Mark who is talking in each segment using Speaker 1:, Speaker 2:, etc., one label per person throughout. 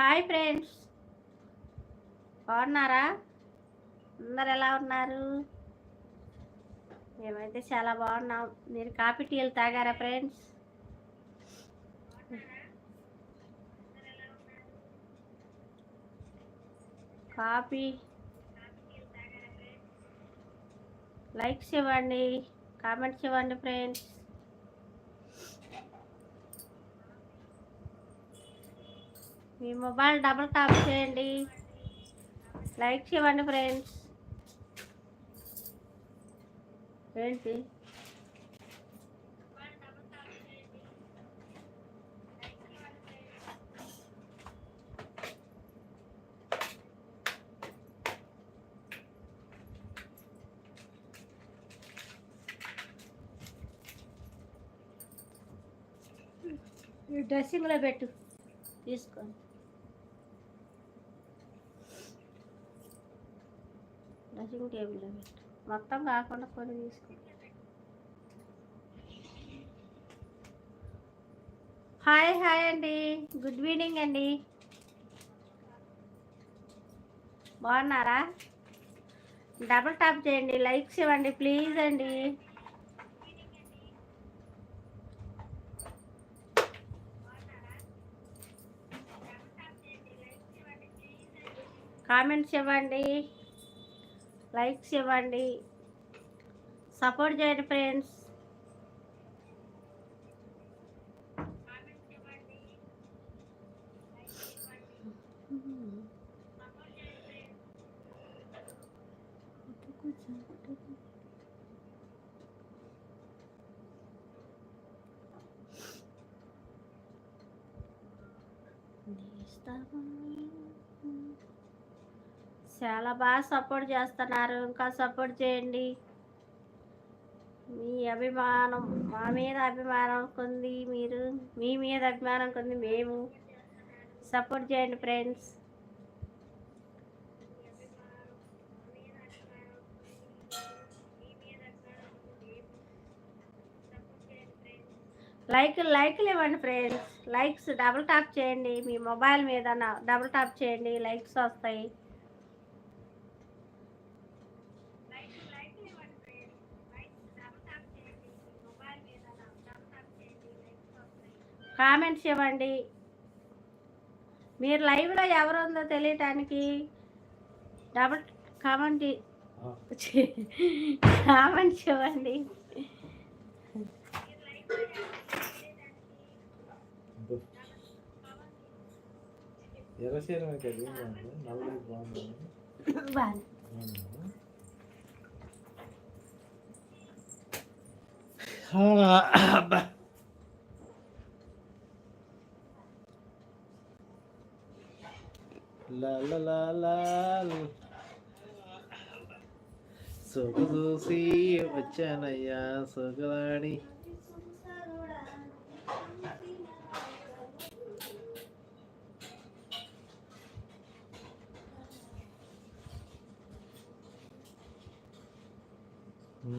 Speaker 1: Hi friends, బాగున్నారా? అందరు ఎలా ఉన్నారు? మేమైతే చాలా బాగున్నాం. మీరు కాఫీ టీలు తాగారా ఫ్రెండ్స్? కాఫీ లైక్స్ ఇవ్వండి, కామెంట్స్ ఇవ్వండి ఫ్రెండ్స్. మీ మొబైల్ డబుల్ టాప్ చేయండి, లైక్స్ ఇవ్వండి ఫ్రెండ్స్. ఏంటి డ్రెస్సింగ్లో పెట్టు, తీసుకోండి. డ్రెస్సింగ్ టేబుల్లో పెట్టు, మొత్తం కాకుండా కొన్ని తీసుకోండి. హాయ్ హాయ్ అండి, గుడ్ ఈవినింగ్ అండి. బాగున్నారా? డబుల్ టాప్ చేయండి, లైక్స్ ఇవ్వండి ప్లీజ్ అండి. కామెంట్స్ ఇవ్వండి, లైక్స్ ఇవ్వండి, సపోర్ట్ చేయండి ఫ్రెండ్స్. చాలా బాగా సపోర్ట్ చేస్తున్నారు, ఇంకా సపోర్ట్ చేయండి. మీ అభిమానం మా మీద అభిమానం కొంది, మీరు మీ మీద అభిమానం కొంది మేము. సపోర్ట్ చేయండి ఫ్రెండ్స్. లైక్లు ఇవ్వండి ఫ్రెండ్స్, లైక్స్ డబుల్ టాప్ చేయండి. మీ మొబైల్ మీద డబుల్ టాప్ చేయండి, లైక్స్ వస్తాయి. కామెంట్స్ ఇవ్వండి. మీరు లైవ్లో ఎవరు ఉందో తెలియటానికి డబుల్ కామెంట్ కామెంట్స్ ఇవ్వండి.
Speaker 2: సొగు చూసి వచ్చానయ్యా సొగలాడి.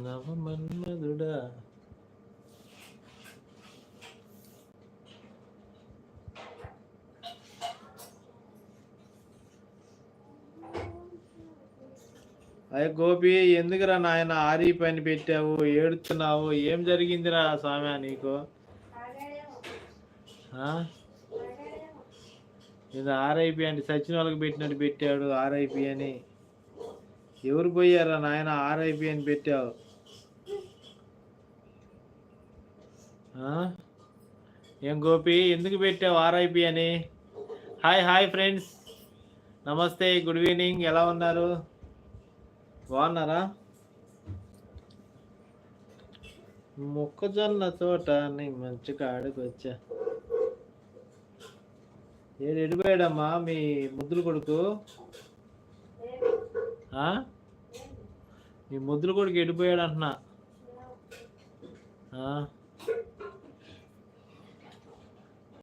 Speaker 2: నవమన్మధుడా అయ్య గోపి, ఎందుకురా నాయన ఆరి పని పెట్టావు, ఏడుతున్నావు? ఏం జరిగిందిరా స్వామి నీకు? ఇది ఆర్ఐపి అంటే సచిన వాళ్ళకి పెట్టినట్టు పెట్టాడు ఆర్ఐపి అని. ఎవరు పోయారా నాయన ఆర్ఐపి అని పెట్టావు? ఏం గోపి, ఎందుకు పెట్టావు ఆర్ఐపి అని? హాయ్ హాయ్ ఫ్రెండ్స్, నమస్తే, గుడ్ ఈవినింగ్. ఎలా ఉన్నారు? బాగున్నారా? మొక్కజొన్న తోట నీ మంచి కాడికి వచ్చా. ఏడు ఎడిపోయాడమ్మా మీ ముద్దులు కొడుకు? మీ ముద్దులు కొడుకు ఎడిపోయాడు అంటున్నా.